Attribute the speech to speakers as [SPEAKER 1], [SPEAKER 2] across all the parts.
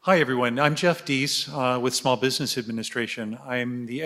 [SPEAKER 1] Hi, everyone. I'm Jeff Deese with Small Business Administration. I'm the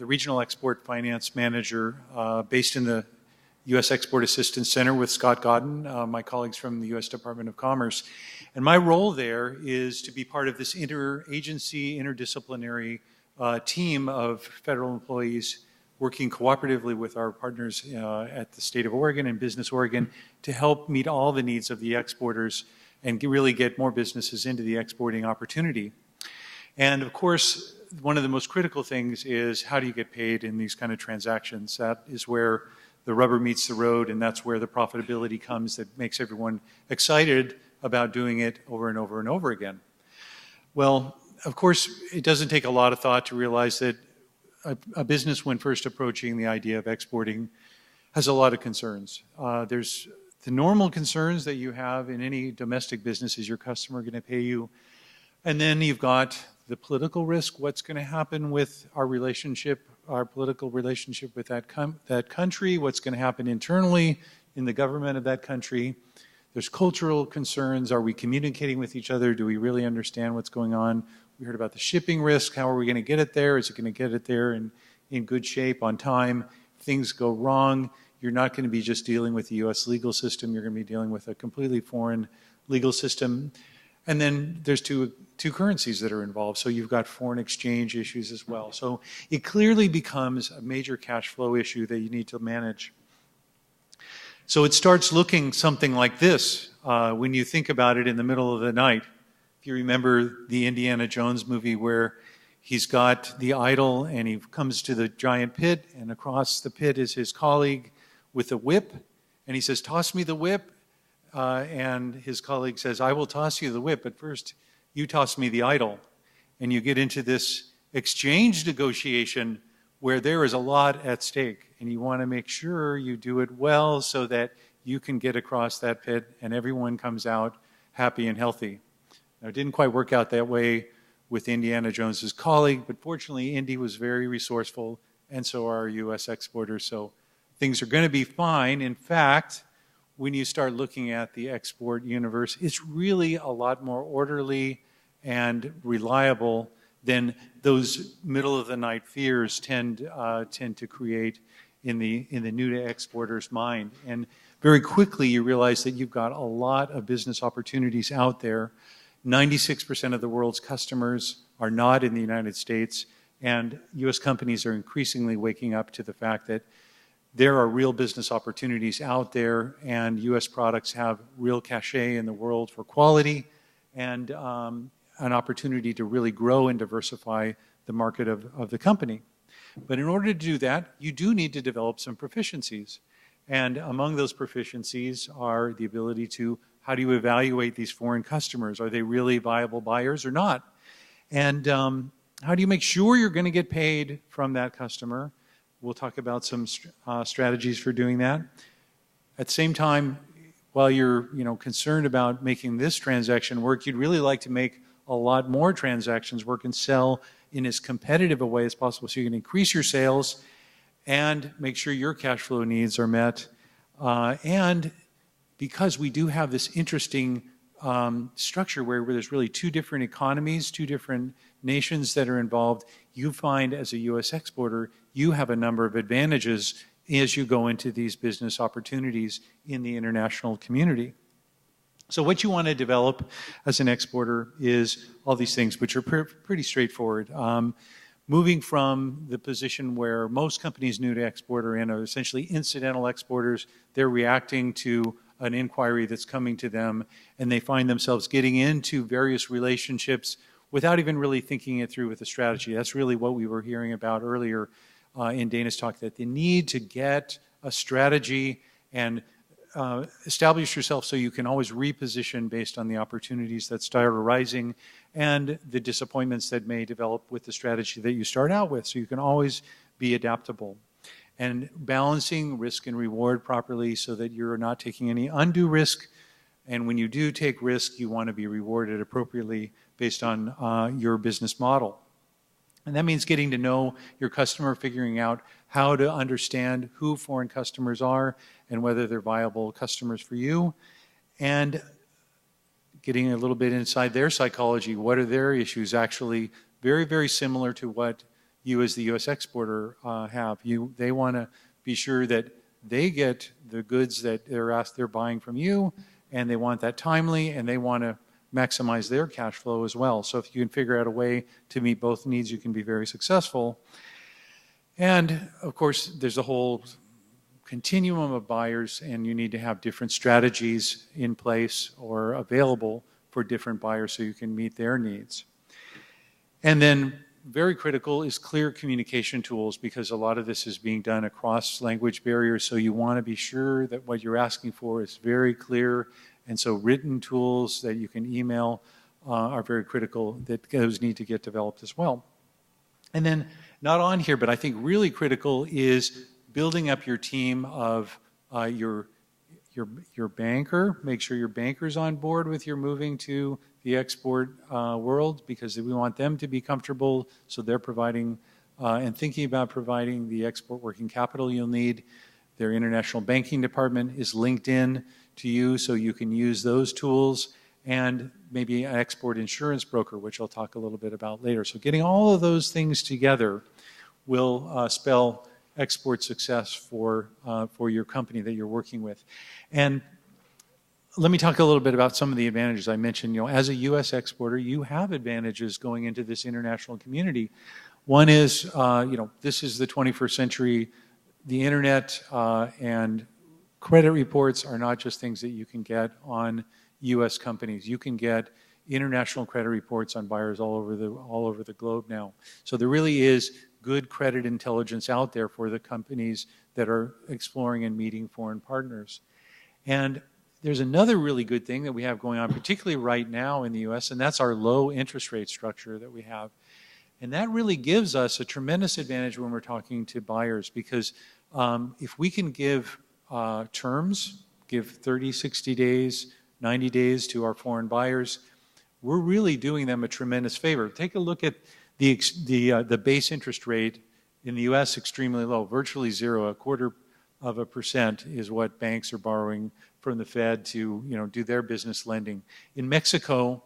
[SPEAKER 1] regional export finance manager based in the U.S. Export Assistance Center with Scott Godden, my colleagues from the U.S. Department of Commerce. And my role there is to be part of this interagency, interdisciplinary team of federal employees working cooperatively with our partners at the state of Oregon and Business Oregon to help meet all the needs of the exporters and really get more businesses into the exporting opportunity. And of course, one of the most critical things is how do you get paid in these kind of transactions? That is where the rubber meets the road, and that's where the profitability comes that makes everyone excited about doing it over and over and over again. Well, of course, it doesn't take a lot of thought to realize that a business, when first approaching the idea of exporting, has a lot of concerns. There's the normal concerns that you have in any domestic business. Is your customer going to pay you? And then you've got the political risk. What's going to happen with our relationship, our political relationship with that country? What's going to happen internally in the government of that country? There's cultural concerns. Are we communicating with each other? Do we really understand what's going on? We heard about the shipping risk. How are we going to get it there? Is it going to get it there in good shape, on time? If things go wrong, you're not going to be just dealing with the U.S. legal system. You're going to be dealing with a completely foreign legal system. And then there's two currencies that are involved. So you've got foreign exchange issues as well. So it clearly becomes a major cash flow issue that you need to manage. So it starts looking something like this when you think about it in the middle of the night. If you remember the Indiana Jones movie where he's got the idol and he comes to the giant pit, and across the pit is his colleague with a whip, and he says, "Toss me the whip," and his colleague says, "I will toss you the whip, but first you toss me the idol." And you get into this exchange negotiation where there is a lot at stake, and you want to make sure you do it well so that you can get across that pit and everyone comes out happy and healthy. Now, it didn't quite work out that way with Indiana Jones's colleague, but fortunately, Indy was very resourceful, and so are our U.S. exporters, so things are going to be fine. In fact, when you start looking at the export universe, it's really a lot more orderly and reliable than those middle-of-the-night fears tend to create in the new-to-exporters' mind. And very quickly, you realize that you've got a lot of business opportunities out there. 96% of the world's customers are not in the United States, and U.S. companies are increasingly waking up to the fact that there are real business opportunities out there, and U.S. products have real cachet in the world for quality and an opportunity to really grow and diversify the market of the company. But in order to do that, you do need to develop some proficiencies. And among those proficiencies are the ability to, how do you evaluate these foreign customers? Are they really viable buyers or not? And how do you make sure you're going to get paid from that customer? We'll talk about some strategies for doing that. At the same time, while you're concerned about making this transaction work, you'd really like to make a lot more transactions work and sell in as competitive a way as possible so you can increase your sales and make sure your cash flow needs are met. And because we do have this interesting structure where there's really two different economies, two different nations that are involved, you find as a U.S. exporter, you have a number of advantages as you go into these business opportunities in the international community. So what you want to develop as an exporter is all these things, which are pretty straightforward. Moving from the position where most companies new to export are in are essentially incidental exporters. They're reacting to an inquiry that's coming to them, and they find themselves getting into various relationships without even really thinking it through with a strategy. That's really what we were hearing about earlier in Dana's talk, that the need to get a strategy and establish yourself so you can always reposition based on the opportunities that start arising and the disappointments that may develop with the strategy that you start out with, so you can always be adaptable. And balancing risk and reward properly so that you're not taking any undue risk. And when you do take risk, you want to be rewarded appropriately based on your business model. And that means getting to know your customer, figuring out how to understand who foreign customers are and whether they're viable customers for you, and getting a little bit inside their psychology. What are their issues? Actually, very, very similar to what you as the U.S. exporter have. They want to be sure that they get the goods that they're buying from you, and they want that timely, and they want to maximize their cash flow as well. So if you can figure out a way to meet both needs, you can be very successful. And of course, there's a whole continuum of buyers, and you need to have different strategies in place or available for different buyers so you can meet their needs. And then very critical is clear communication tools, because a lot of this is being done across language barriers, so you want to be sure that what you're asking for is very clear. And so written tools that you can email are very critical, that those need to get developed as well. And then, not on here, but I think really critical is building up your team of your banker. Make sure your banker's on board with your moving to the export world, because we want them to be comfortable, so they're providing and thinking about providing the export working capital you'll need. Their international banking department is linked in to you, so you can use those tools, and maybe an export insurance broker, which I'll talk a little bit about later. So getting all of those things together will spell export success for your company that you're working with. And let me talk a little bit about some of the advantages I mentioned. As a U.S. exporter, you have advantages going into this international community. One is, this is the 21st century. The internet and credit reports are not just things that you can get on U.S. companies. You can get international credit reports on buyers all over the globe now. So there really is good credit intelligence out there for the companies that are exploring and meeting foreign partners. And there's another really good thing that we have going on, particularly right now in the U.S., and that's our low interest rate structure that we have. And that really gives us a tremendous advantage when we're talking to buyers, because if we can give terms, give 30, 60 days, 90 days to our foreign buyers, we're really doing them a tremendous favor. Take a look at the base interest rate in the U.S., extremely low, virtually zero. 0.25% is what banks are borrowing from the Fed to do their business lending. In Mexico,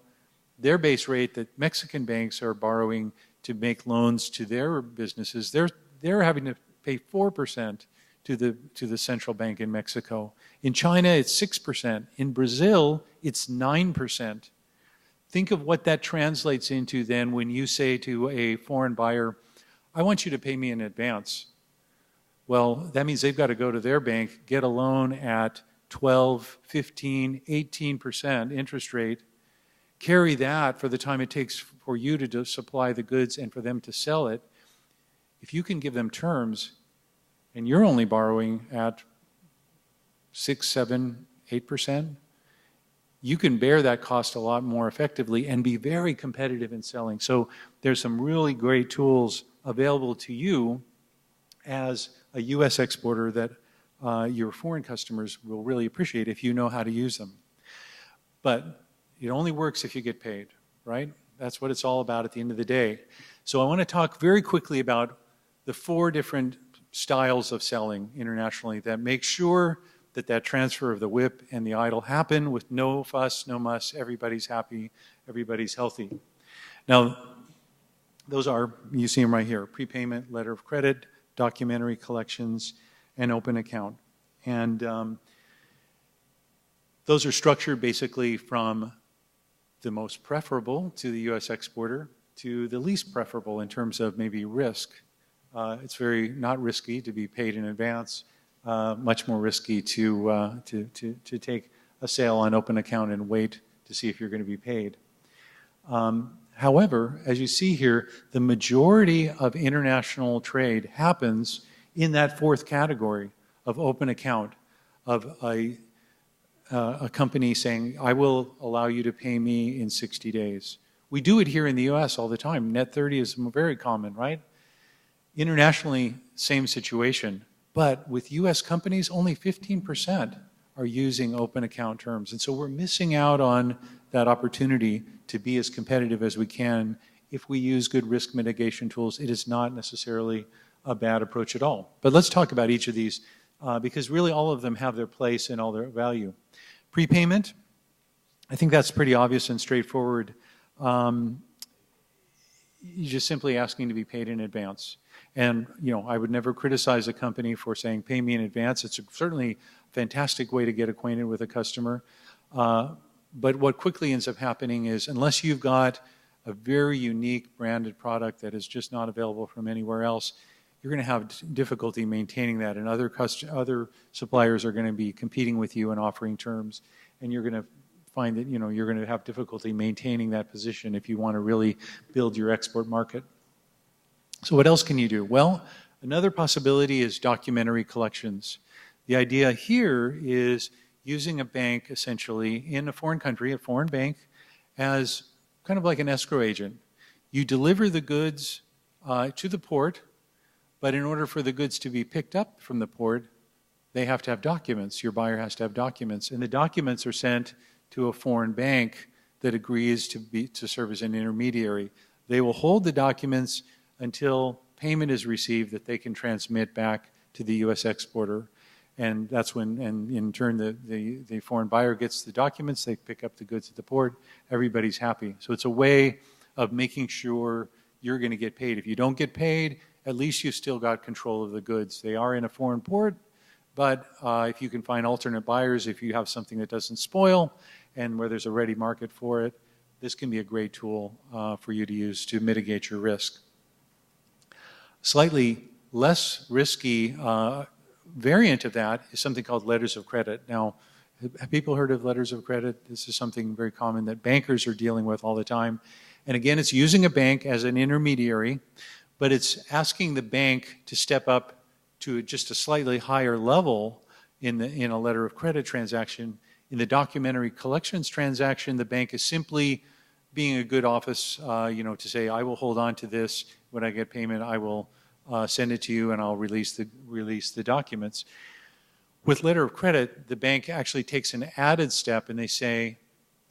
[SPEAKER 1] their base rate that Mexican banks are borrowing to make loans to their businesses, they're having to pay 4% to the central bank in Mexico. In China, it's 6%. In Brazil, it's 9%. Think of what that translates into then when you say to a foreign buyer, I want you to pay me in advance. Well, that means they've got to go to their bank, get a loan at 12, 15, 18% interest rate, carry that for the time it takes for you to supply the goods and for them to sell it. If you can give them terms and you're only borrowing at 6, 7, 8%, you can bear that cost a lot more effectively and be very competitive in selling. So there's some really great tools available to you as a U.S. exporter that your foreign customers will really appreciate if you know how to use them. But it only works if you get paid, right? That's what it's all about at the end of the day. So I want to talk very quickly about the 4 different styles of selling internationally that make sure that transfer of the whip and the idle happen with no fuss, no muss, everybody's happy, everybody's healthy. Now, those are, you see them right here, prepayment, letter of credit, documentary collections, and open account. And those are structured basically from the most preferable to the U.S. exporter to the least preferable in terms of maybe risk. It's very not risky to be paid in advance, much more risky to take a sale on open account and wait to see if you're going to be paid. However, as you see here, the majority of international trade happens in that 4th category of open account, of a company saying, I will allow you to pay me in 60 days. We do it here in the U.S. all the time. Net 30 is very common, right? Internationally, same situation. But with U.S. companies, only 15% are using open account terms. And so we're missing out on that opportunity to be as competitive as we can. If we use good risk mitigation tools, it is not necessarily a bad approach at all. But let's talk about each of these because really all of them have their place and all their value. Prepayment, I think that's pretty obvious and straightforward. You're just simply asking to be paid in advance. And, I would never criticize a company for saying, pay me in advance. It's certainly a fantastic way to get acquainted with a customer. But what quickly ends up happening is, unless you've got a very unique branded product that is just not available from anywhere else, you're going to have difficulty maintaining that. And other suppliers are going to be competing with you and offering terms. And you're going to find that, you're going to have difficulty maintaining that position if you want to really build your export market. So what else can you do? Well, another possibility is documentary collections. The idea here is using a bank essentially in a foreign country, a foreign bank, as kind of like an escrow agent. You deliver the goods to the port, but in order for the goods to be picked up from the port, they have to have documents. Your buyer has to have documents. And the documents are sent to a foreign bank that agrees to serve as an intermediary. They will hold the documents until payment is received that they can transmit back to the U.S. exporter. And that's when, and in turn, the foreign buyer gets the documents, they pick up the goods at the port, everybody's happy. So it's a way of making sure you're going to get paid. If you don't get paid, at least you've still got control of the goods. They are in a foreign port, but if you can find alternate buyers, if you have something that doesn't spoil and where there's a ready market for it, this can be a great tool for you to use to mitigate your risk. Slightly less risky variant of that is something called letters of credit. Now, have people heard of letters of credit? This is something very common that bankers are dealing with all the time. And again, it's using a bank as an intermediary, but it's asking the bank to step up to just a slightly higher level in a letter of credit transaction. In the documentary collections transaction, the bank is simply being a good office, to say, I will hold on to this. When I get payment, I will send it to you and I'll release the documents. With letter of credit, the bank actually takes an added step and they say,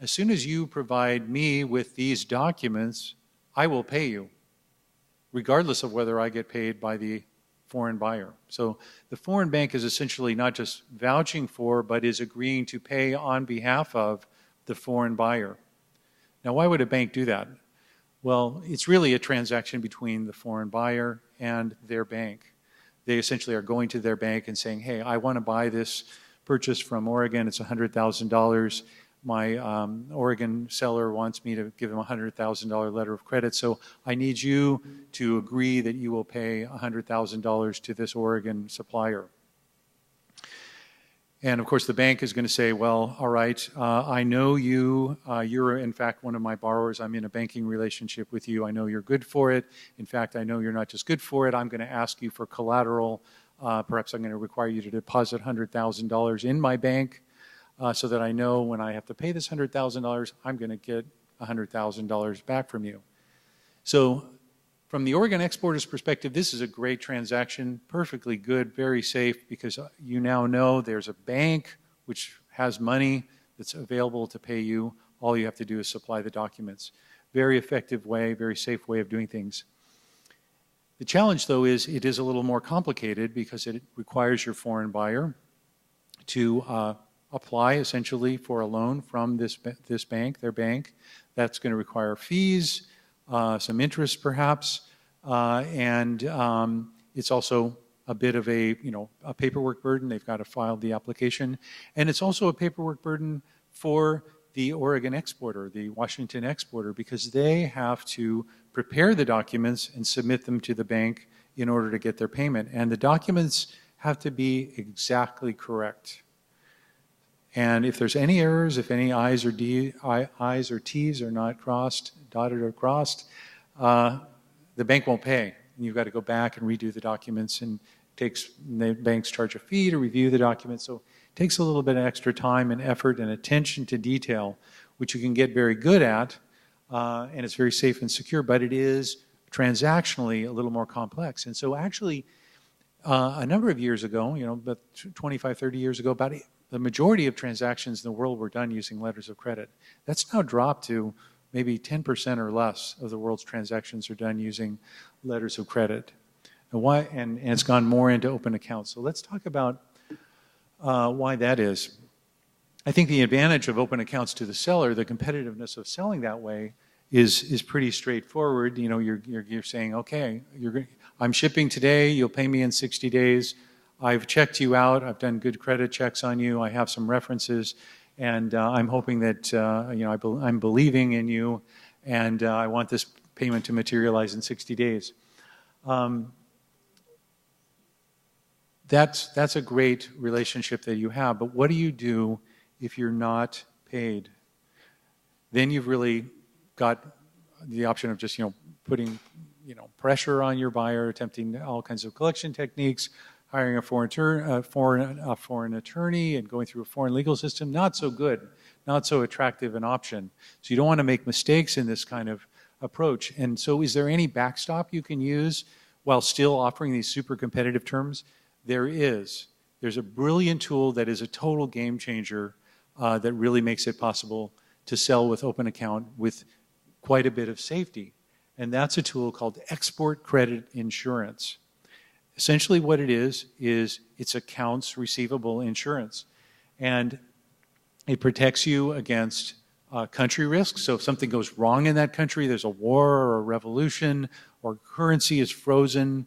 [SPEAKER 1] as soon as you provide me with these documents, I will pay you, regardless of whether I get paid by the foreign buyer. So the foreign bank is essentially not just vouching for, but is agreeing to pay on behalf of the foreign buyer. Now, why would a bank do that? Well, it's really a transaction between the foreign buyer and their bank. They essentially are going to their bank and saying, hey, I want to buy this purchase from Oregon. It's $100,000. My Oregon seller wants me to give him a $100,000 letter of credit, so I need you to agree that you will pay $100,000 to this Oregon supplier. And of course, the bank is going to say, well, all right, I know you. You're, in fact, one of my borrowers. I'm in a banking relationship with you. I know you're good for it. In fact, I know you're not just good for it. I'm going to ask you for collateral. Perhaps I'm going to require you to deposit $100,000 in my bank so that I know when I have to pay this $100,000, I'm going to get $100,000 back from you. So from the Oregon exporter's perspective, this is a great transaction, perfectly good, very safe, because you now know there's a bank which has money that's available to pay you. All you have to do is supply the documents. Very effective way, very safe way of doing things. The challenge, though, is it is a little more complicated because it requires your foreign buyer to apply, essentially, for a loan from this bank, their bank. That's going to require fees, some interest perhaps, and it's also a bit of a paperwork burden. They've got to file the application, and it's also a paperwork burden for the Oregon exporter, the Washington exporter, because they have to prepare the documents and submit them to the bank in order to get their payment, and the documents have to be exactly correct. And if there's any errors, if any I's or T's are not crossed, dotted or crossed, the bank won't pay. And you've got to go back and redo the documents, and the banks charge a fee to review the documents. So it takes a little bit of extra time and effort and attention to detail, which you can get very good at, and it's very safe and secure, but it is transactionally a little more complex. And so actually, a number of years ago, about 25, 30 years ago, the majority of transactions in the world were done using letters of credit. That's now dropped to maybe 10% or less of the world's transactions are done using letters of credit. And it's gone more into open accounts. So let's talk about why that is. I think the advantage of open accounts to the seller, the competitiveness of selling that way, is pretty straightforward. You know, you're saying, okay, I'm shipping today. You'll pay me in 60 days. I've checked you out. I've done good credit checks on you. I have some references, and I'm hoping that you know, I'm believing in you, and I want this payment to materialize in 60 days. That's a great relationship that you have. But what do you do if you're not paid? Then you've really got the option of just, you know, putting, you know, pressure on your buyer, attempting all kinds of collection techniques, hiring a foreign attorney and going through a foreign legal system. Not so good, not so attractive an option. So you don't want to make mistakes in this kind of approach. And so is there any backstop you can use while still offering these super competitive terms? There is. There's a brilliant tool that is a total game changer that really makes it possible to sell with open account with quite a bit of safety. And that's a tool called Export Credit Insurance. Essentially what it is it's accounts receivable insurance. And it protects you against country risks. So if something goes wrong in that country, there's a war or a revolution or currency is frozen,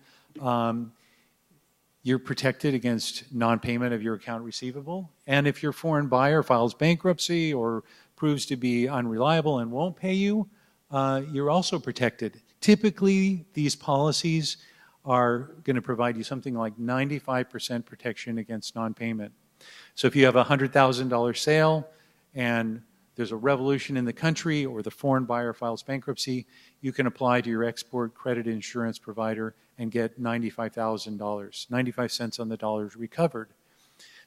[SPEAKER 1] you're protected against non-payment of your account receivable. And if your foreign buyer files bankruptcy or proves to be unreliable and won't pay you, you're also protected. Typically, these policies are going to provide you something like 95% protection against non-payment. So if you have a $100,000 sale and there's a revolution in the country or the foreign buyer files bankruptcy, you can apply to your export credit insurance provider and get $95,000, 95 cents on the dollar recovered.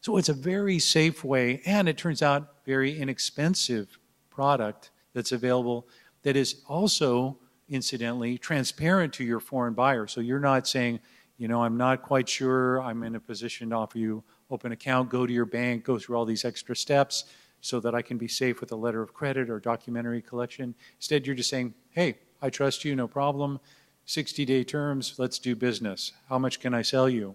[SPEAKER 1] So it's a very safe way, and it turns out very inexpensive product that's available that is also, incidentally, transparent to your foreign buyer. So you're not saying, you know, I'm not quite sure I'm in a position to offer you open account, go to your bank, go through all these extra steps so that I can be safe with a letter of credit or documentary collection. Instead, you're just saying, hey, I trust you, no problem. 60-day terms, let's do business. How much can I sell you?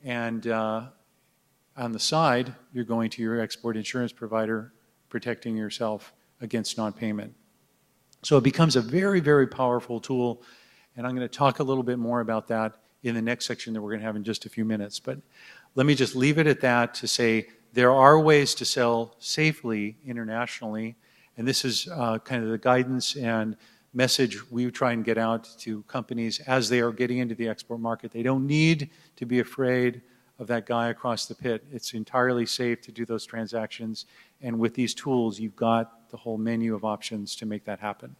[SPEAKER 1] And on the side, you're going to your export insurance provider, protecting yourself against non-payment. So it becomes a very, very powerful tool, and I'm going to talk a little bit more about that in the next section that we're going to have in just a few minutes. But let me just leave it at that to say there are ways to sell safely internationally, and this is kind of the guidance and message we try and get out to companies as they are getting into the export market. They don't need to be afraid of that guy across the pit. It's entirely safe to do those transactions, and with these tools, you've got the whole menu of options to make that happen.